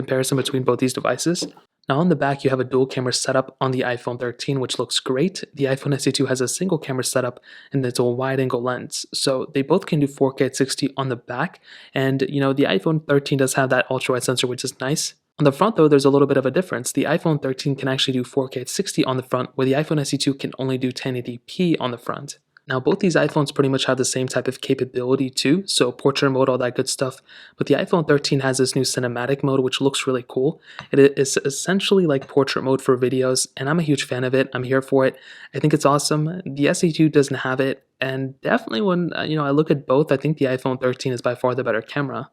comparison between both these devices. Now on the back, you have a dual camera setup on the iPhone 13, which looks great. The iPhone SE2 has a single camera setup and it's a wide angle lens. So they both can do 4K at 60 on the back. And the iPhone 13 does have that ultra wide sensor, which is nice. On the front though, there's a little bit of a difference. The iPhone 13 can actually do 4K at 60 on the front, where the iPhone SE2 can only do 1080p on the front. Now, both these iPhones pretty much have the same type of capability too, so portrait mode, all that good stuff. But the iPhone 13 has this new cinematic mode, which looks really cool. It is essentially like portrait mode for videos, and I'm a huge fan of it. I'm here for it. I think it's awesome. The SE2 doesn't have it, and definitely when I look at both, I think the iPhone 13 is by far the better camera.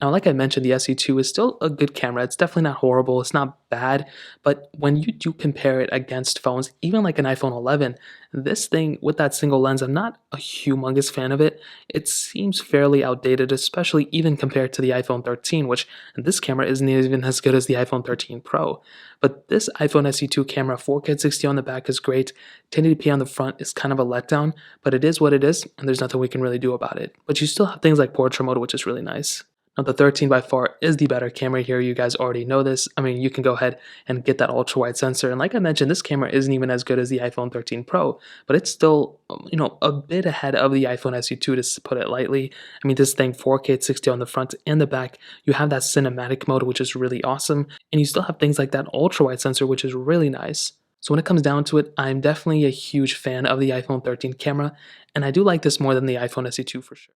Now, like I mentioned, the SE2 is still a good camera. It's definitely not horrible. It's not bad. But when you do compare it against phones, even like an iPhone 11, this thing with that single lens, I'm not a humongous fan of it. It seems fairly outdated, especially even compared to the iPhone 13, which this camera isn't even as good as the iPhone 13 Pro. But this iPhone SE2 camera, 4K 60 on the back is great. 1080p on the front is kind of a letdown, but it is what it is, and there's nothing we can really do about it. But you still have things like portrait mode, which is really nice. Now, the 13 by far is the better camera here. You guys already know this. I mean, you can go ahead and get that ultra wide sensor. And like I mentioned, this camera isn't even as good as the iPhone 13 Pro, but it's still, a bit ahead of the iPhone SE2 to put it lightly. I mean, this thing 4K at 60 on the front and the back. You have that cinematic mode, which is really awesome. And you still have things like that ultra wide sensor, which is really nice. So when it comes down to it, I'm definitely a huge fan of the iPhone 13 camera, and I do like this more than the iPhone SE2 for sure.